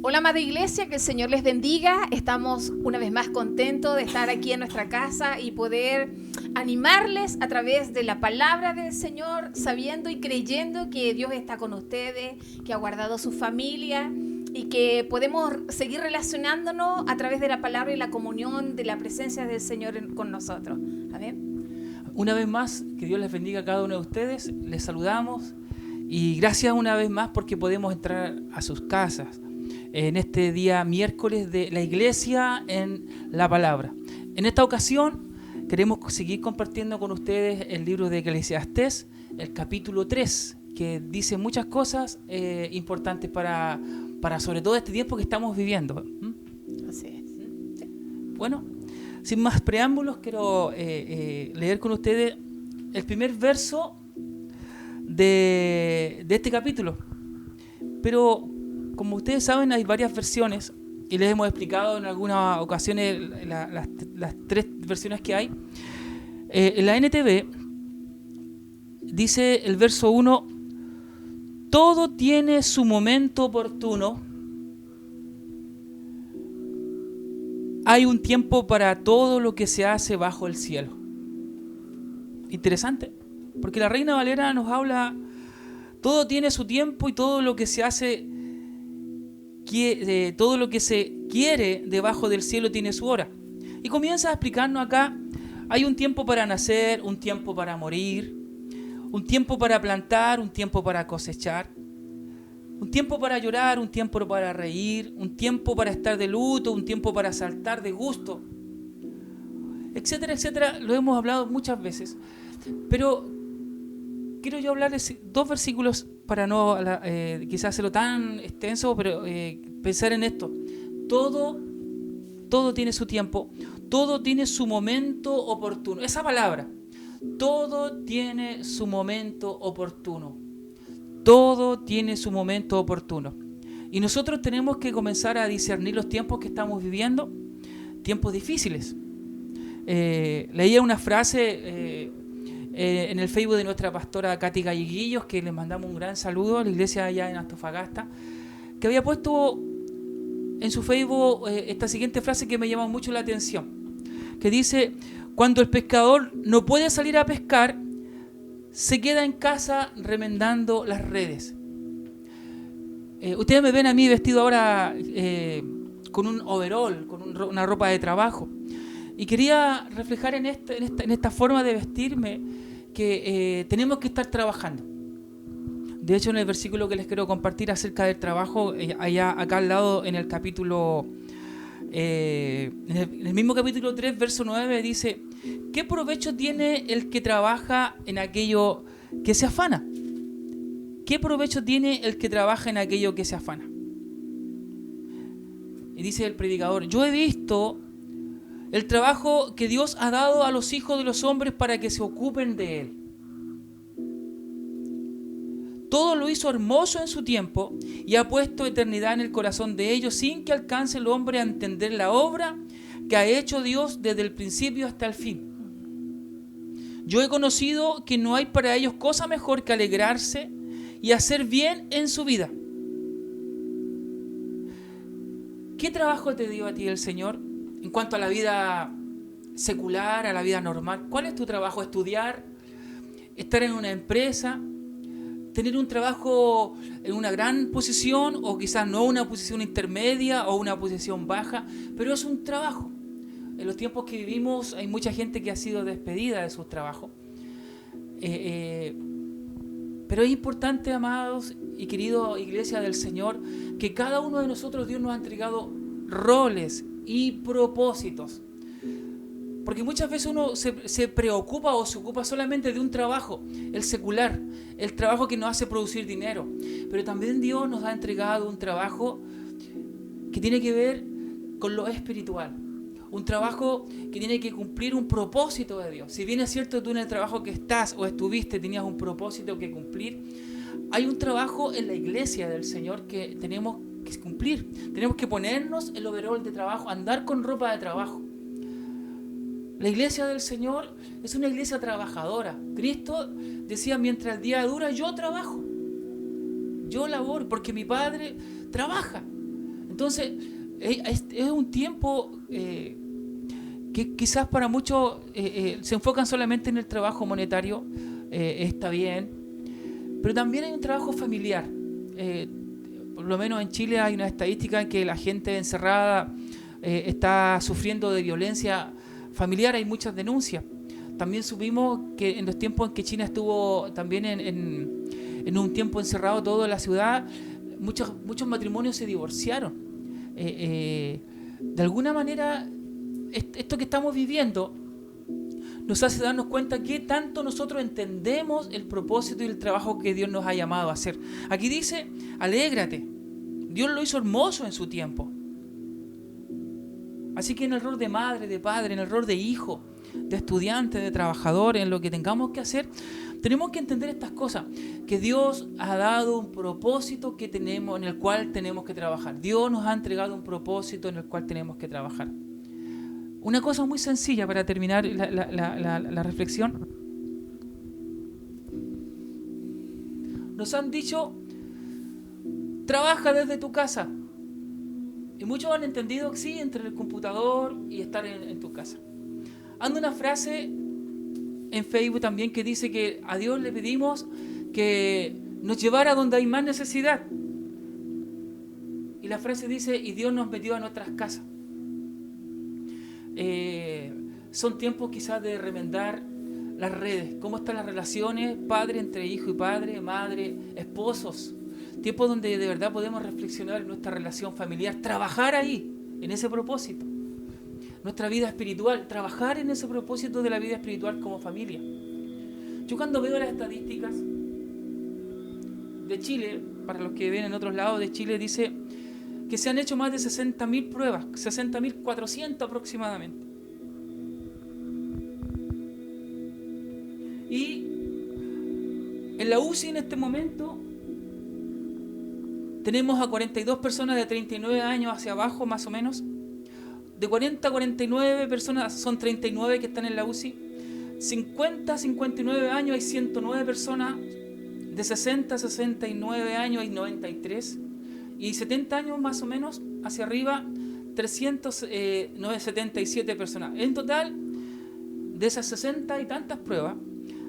Hola, amada iglesia, que el Señor les bendiga. Estamos una vez más contentos de estar aquí en nuestra casa y poder animarles a través de la palabra del Señor, sabiendo y creyendo que Dios está con ustedes, que ha guardado su familia y que podemos seguir relacionándonos a través de la palabra y la comunión de la presencia del Señor con nosotros. Amén. Una vez más, que Dios les bendiga a cada uno de ustedes. Les saludamos y gracias una vez más porque podemos entrar a sus casas en este día miércoles de la iglesia en la palabra. En esta ocasión queremos seguir compartiendo con ustedes el libro de Eclesiastés, el capítulo 3, que dice muchas cosas importantes para sobre todo este tiempo que estamos viviendo. Así es. Sí. Bueno, sin más preámbulos, quiero leer con ustedes el primer verso de este capítulo. Pero como ustedes saben, hay varias versiones y les hemos explicado en algunas ocasiones las tres versiones que hay. En la NTV dice el verso 1: todo tiene su momento oportuno. Hay un tiempo para todo lo que se hace bajo el cielo. Interesante, porque la Reina Valera nos habla: todo tiene su tiempo y todo lo que se hace, todo lo que se quiere debajo del cielo tiene su hora. Y comienza a explicarnos acá: hay un tiempo para nacer, un tiempo para morir, un tiempo para plantar, un tiempo para cosechar, un tiempo para llorar, un tiempo para reír, un tiempo para estar de luto, un tiempo para saltar de gusto, etcétera, etcétera. Lo hemos hablado muchas veces, pero quiero yo hablarles dos versículos para no quizás hacerlo tan extenso, pero pensar en esto. Todo tiene su tiempo, todo tiene su momento oportuno. Esa palabra, todo tiene su momento oportuno. Todo tiene su momento oportuno. Y nosotros tenemos que comenzar a discernir los tiempos que estamos viviendo, tiempos difíciles. Leía una frase en el Facebook de nuestra pastora Katy Galleguillos, que le mandamos un gran saludo a la iglesia allá en Antofagasta, que había puesto en su Facebook esta siguiente frase que me llamó mucho la atención, que dice: cuando el pescador no puede salir a pescar, se queda en casa remendando las redes. Ustedes me ven a mí vestido ahora con un overall, con una ropa de trabajo. Y quería reflejar en esta forma de vestirme que tenemos que estar trabajando. De hecho, en el versículo que les quiero compartir acerca del trabajo, acá al lado en el capítulo, en el mismo capítulo 3, verso 9, dice: ¿qué provecho tiene el que trabaja en aquello que se afana? ¿Qué provecho tiene el que trabaja en aquello que se afana? Y dice el predicador: yo he visto el trabajo que Dios ha dado a los hijos de los hombres para que se ocupen de él. Todo lo hizo hermoso en su tiempo y ha puesto eternidad en el corazón de ellos, sin que alcance el hombre a entender la obra que ha hecho Dios desde el principio hasta el fin. Yo he conocido que no hay para ellos cosa mejor que alegrarse y hacer bien en su vida. ¿Qué trabajo te dio a ti el Señor en cuanto a la vida secular, a la vida normal? ¿Cuál es tu trabajo? ¿Estudiar? ¿Estar en una empresa? ¿Tener un trabajo en una gran posición o quizás no una posición intermedia o una posición baja? Pero es un trabajo. En los tiempos que vivimos hay mucha gente que ha sido despedida de sus trabajos. Pero es importante, amados y queridos iglesia del Señor, que cada uno de nosotros, Dios nos ha entregado roles y propósitos. Porque muchas veces uno se preocupa o se ocupa solamente de un trabajo, el secular, el trabajo que nos hace producir dinero. Pero también Dios nos ha entregado un trabajo que tiene que ver con lo espiritual. Un trabajo que tiene que cumplir un propósito de Dios. Si bien es cierto, tú en el trabajo que estás o estuviste tenías un propósito que cumplir, hay un trabajo en la iglesia del Señor que tenemos que cumplir. Tenemos que ponernos el overol de trabajo, andar con ropa de trabajo. La iglesia del Señor es una iglesia trabajadora. Cristo decía: mientras el día dura, yo trabajo, yo laboro, porque mi Padre trabaja. Entonces, es un tiempo que quizás para muchos se enfocan solamente en el trabajo monetario, está bien, pero también hay un trabajo familiar. Por lo menos en Chile hay una estadística en que la gente encerrada está sufriendo de violencia familiar, hay muchas denuncias. También supimos que en los tiempos en que China estuvo también en un tiempo encerrado toda la ciudad, muchos matrimonios se divorciaron. De alguna manera, esto que estamos viviendo nos hace darnos cuenta que tanto nosotros entendemos el propósito y el trabajo que Dios nos ha llamado a hacer. Aquí dice, alégrate. Dios lo hizo hermoso en su tiempo. Así que en el rol de madre, de padre, en el rol de hijo, de estudiante, de trabajador, en lo que tengamos que hacer, tenemos que entender estas cosas, que Dios ha dado un propósito que tenemos, en el cual tenemos que trabajar. Dios nos ha entregado un propósito en el cual tenemos que trabajar. Una cosa muy sencilla para terminar la reflexión. Nos han dicho, trabaja desde tu casa. Y muchos han entendido que sí, entre el computador y estar en tu casa. Anda una frase en Facebook también que dice que a Dios le pedimos que nos llevara donde hay más necesidad. Y la frase dice, y Dios nos metió a nuestras casas. Son tiempos quizás de remendar las redes. ¿Cómo están las relaciones? Padre entre hijo y padre, madre, esposos. Tiempos donde de verdad podemos reflexionar en nuestra relación familiar, trabajar ahí, en ese propósito. Nuestra vida espiritual, trabajar en ese propósito de la vida espiritual como familia. Yo cuando veo las estadísticas de Chile, para los que ven en otros lados de Chile, dice que se han hecho más de 60.000 pruebas, 60.400 aproximadamente. Y en la UCI en este momento tenemos a 42 personas de 39 años hacia abajo, más o menos. De 40 a 49 personas, son 39 que están en la UCI. 50 a 59 años hay 109 personas. De 60 a 69 años hay 93. Y 70 años más o menos hacia arriba, 377 personas. En total, de esas 60 y tantas pruebas,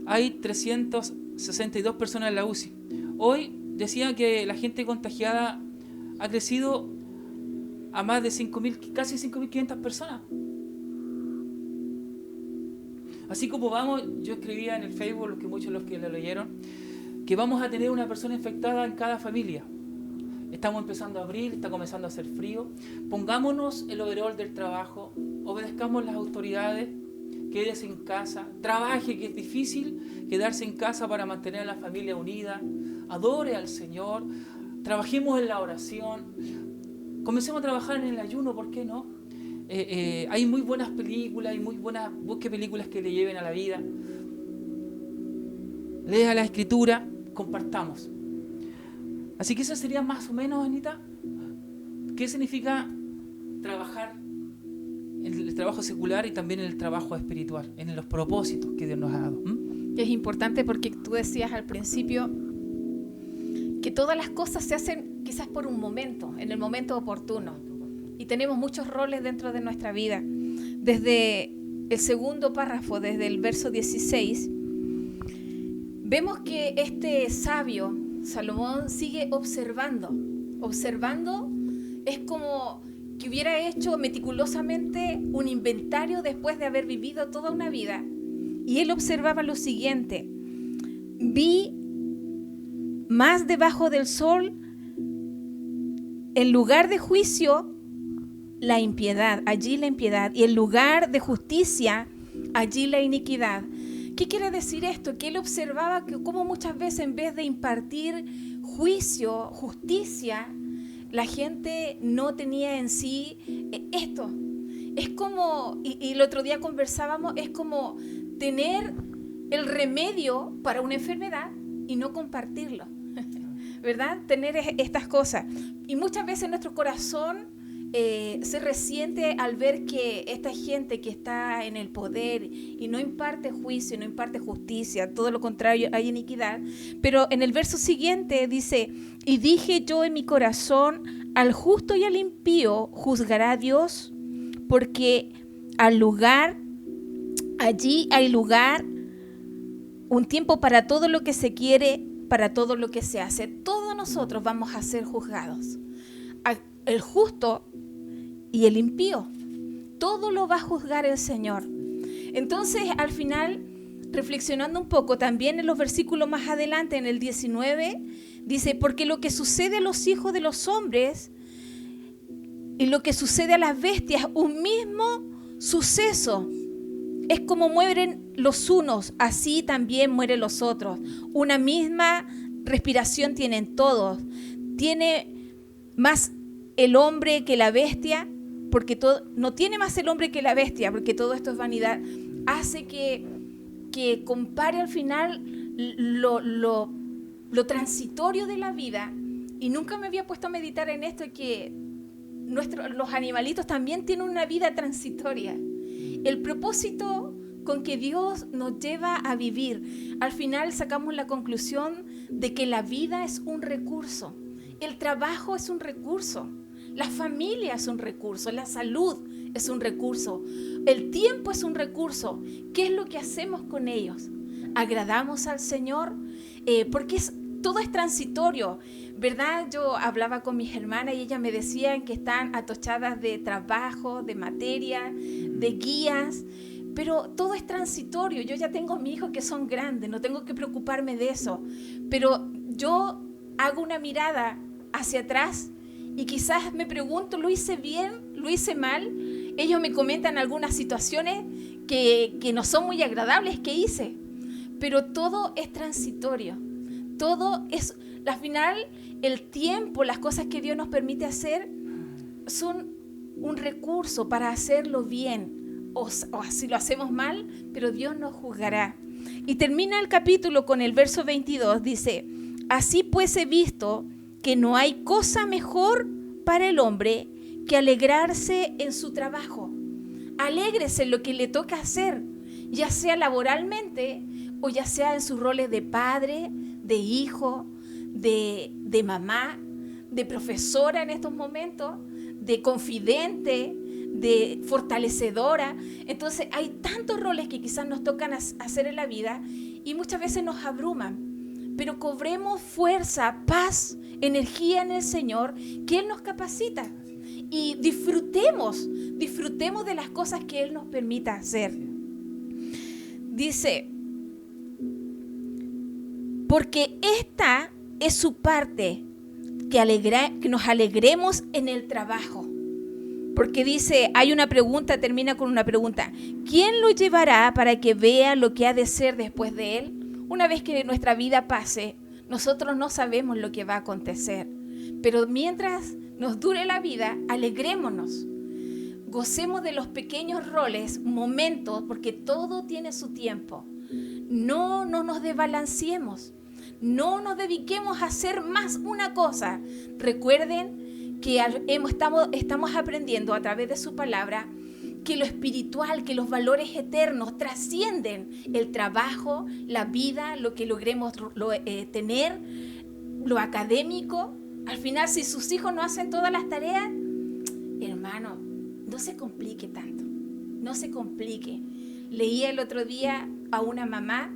hay 362 personas en la UCI. Hoy decía que la gente contagiada ha crecido a más de 5.000, casi 5.500 personas. Así como vamos, yo escribía en el Facebook, muchos de los que lo leyeron, que vamos a tener una persona infectada en cada familia. Estamos empezando a abrir, está comenzando a hacer frío. Pongámonos el overol del trabajo, obedezcamos las autoridades, quédese en casa, trabaje, que es difícil quedarse en casa para mantener a la familia unida, adore al Señor, trabajemos en la oración, comencemos a trabajar en el ayuno, ¿por qué no? Hay muy buenas películas, hay muy buenas, busque películas que le lleven a la vida, lea la Escritura, compartamos. Así que eso sería más o menos, Anita, ¿qué significa trabajar en el trabajo secular y también en el trabajo espiritual, en los propósitos que Dios nos ha dado? Es importante porque tú decías al principio que todas las cosas se hacen quizás por un momento, en el momento oportuno. Y tenemos muchos roles dentro de nuestra vida. Desde el segundo párrafo, desde el verso 16, vemos que este sabio, Salomón, sigue observando. Observando es como que hubiera hecho meticulosamente un inventario después de haber vivido toda una vida. Y él observaba lo siguiente: vi más debajo del sol, en lugar de juicio, la impiedad, allí la impiedad, y en lugar de justicia, allí la iniquidad. ¿Qué quiere decir esto? Que él observaba que como muchas veces en vez de impartir juicio, justicia, la gente no tenía en sí esto. Es como, y el otro día conversábamos, es como tener el remedio para una enfermedad y no compartirlo, ¿verdad? Tener estas cosas. Y muchas veces nuestro corazón se resiente al ver que esta gente que está en el poder y no imparte juicio, no imparte justicia, todo lo contrario, hay iniquidad. Pero en el verso siguiente dice: y dije yo en mi corazón, al justo y al impío juzgará Dios, porque allí hay lugar, un tiempo para todo lo que se quiere, para todo lo que se hace. Todos nosotros vamos a ser juzgados. El justo y el impío. Todo lo va a juzgar el Señor. Entonces, al final, reflexionando un poco, también en los versículos más adelante, en el 19, dice, porque lo que sucede a los hijos de los hombres y lo que sucede a las bestias, un mismo suceso. Es como mueren los unos, así también mueren los otros. Una misma respiración tienen todos. Tiene más el hombre que la bestia, porque no tiene más el hombre que la bestia, porque todo esto es vanidad. Hace que compare al final lo transitorio de la vida. Y nunca me había puesto a meditar en esto, que los animalitos también tienen una vida transitoria. El propósito con que Dios nos lleva a vivir, al final sacamos la conclusión de que la vida es un recurso, el trabajo es un recurso, la familia es un recurso, la salud es un recurso, el tiempo es un recurso. ¿Qué es lo que hacemos con ellos? ¿Agradamos al Señor? Porque todo es transitorio, ¿verdad? Yo hablaba con mis hermanas y ellas me decían que están atochadas de trabajo, de materia, de guías, pero todo es transitorio. Yo ya tengo a mis hijos que son grandes, no tengo que preocuparme de eso, pero yo hago una mirada hacia atrás y quizás me pregunto, ¿lo hice bien? ¿Lo hice mal? Ellos me comentan algunas situaciones que no son muy agradables que hice, pero todo es transitorio. Todo es, al final, el tiempo, las cosas que Dios nos permite hacer son un recurso para hacerlo bien, o si lo hacemos mal, pero Dios nos juzgará. Y termina el capítulo con el verso 22, dice, así pues he visto que no hay cosa mejor para el hombre que alegrarse en su trabajo. Alégrese en lo que le toca hacer, ya sea laboralmente o ya sea en sus roles de padre, de hijo, de mamá, de profesora en estos momentos, de confidente, de fortalecedora. Entonces hay tantos roles que quizás nos tocan hacer en la vida y muchas veces nos abruman, pero cobremos fuerza, paz, energía en el Señor, que Él nos capacita, y disfrutemos de las cosas que Él nos permita hacer. Dice, porque esta es su parte, que nos alegremos en el trabajo. Porque dice, hay una pregunta, termina con una pregunta. ¿Quién lo llevará para que vea lo que ha de ser después de él? Una vez que nuestra vida pase, nosotros no sabemos lo que va a acontecer. Pero mientras nos dure la vida, alegrémonos. Gocemos de los pequeños roles, momentos, porque todo tiene su tiempo. No nos desbalanceemos. No nos dediquemos a hacer más una cosa. Recuerden que estamos aprendiendo a través de su palabra que lo espiritual, que los valores eternos trascienden el trabajo, la vida, lo que logremos tener, lo académico. Al final, si sus hijos no hacen todas las tareas, hermano, no se complique tanto, no se complique. Leía el otro día a una mamá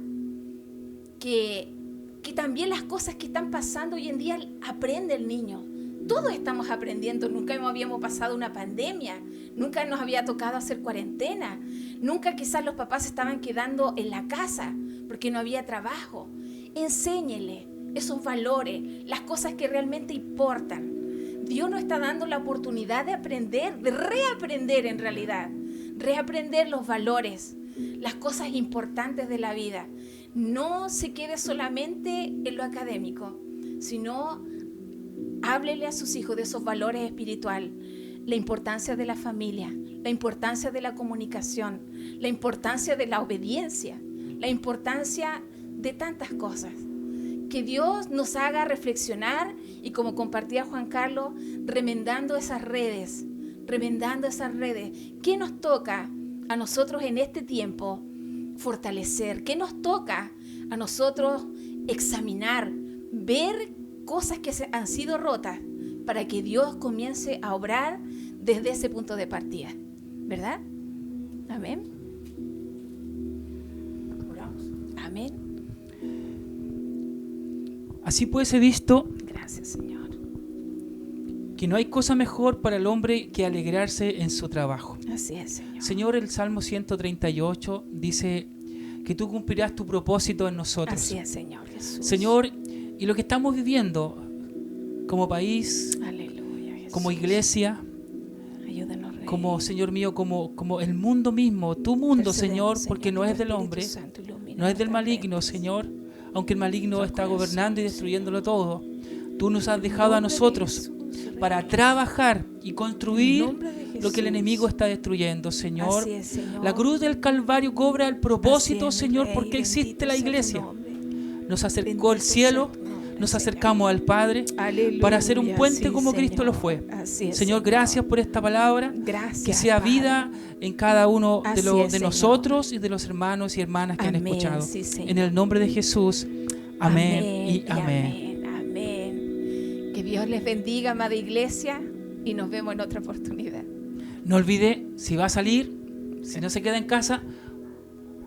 que también las cosas que están pasando hoy en día aprende el niño. Todos estamos aprendiendo, nunca habíamos pasado una pandemia, nunca nos había tocado hacer cuarentena, nunca quizás los papás estaban quedando en la casa porque no había trabajo. Enséñele esos valores, las cosas que realmente importan. Dios nos está dando la oportunidad de aprender, de reaprender en realidad, reaprender los valores, las cosas importantes de la vida. No se quede solamente en lo académico, sino háblele a sus hijos de esos valores espirituales, la importancia de la familia, la importancia de la comunicación, la importancia de la obediencia, la importancia de tantas cosas. Que Dios nos haga reflexionar y, como compartía Juan Carlos, remendando esas redes. ¿Qué nos toca a nosotros en este tiempo fortalecer? ¿Qué nos toca a nosotros examinar, ver cosas que han sido rotas para que Dios comience a obrar desde ese punto de partida, ¿verdad? Amén. Amén. Así pues he visto Gracias, Señor. que no hay cosa mejor para el hombre que alegrarse en su trabajo. Así es, Señor. Señor, el Salmo 138 dice que tú cumplirás tu propósito en nosotros. Así es, Señor Jesús. Señor, y lo que estamos viviendo como país, Aleluya, Jesús. como iglesia, Ayúdanos, Rey. como, Señor mío, como el mundo mismo, tu mundo, Señor, porque no es del hombre, no es del maligno, Señor, aunque el maligno está gobernando y destruyéndolo todo. Tú nos has dejado a nosotros para trabajar y construir lo que el enemigo está destruyendo, Señor. Así es, Señor. La cruz del Calvario cobra el propósito, Así es, Señor, Rey. porque existe la Bendito sea tu iglesia. nombre. Nos acercó Bendito el cielo, sea tu nombre, nos Señor. acercamos al Padre Aleluya, para hacer un puente sí, como Cristo lo Señor. fue. Así es, Señor, gracias por esta palabra. Gracias, Que sea Padre. vida en cada uno Así de es, nosotros y de los hermanos y hermanas que han Amén, escuchado. sí, Señor. En el nombre de Jesús. Amén y amén. Amén. Que Dios les bendiga, amada iglesia, y nos vemos en otra oportunidad. No olvide, si va a salir, si no se queda en casa,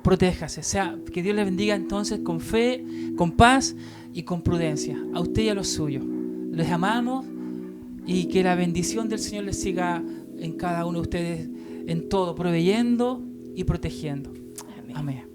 protéjase. O sea, que Dios les bendiga entonces con fe, con paz y con prudencia. A usted y a los suyos. Les amamos y que la bendición del Señor les siga en cada uno de ustedes en todo, proveyendo y protegiendo. Amén. Amén.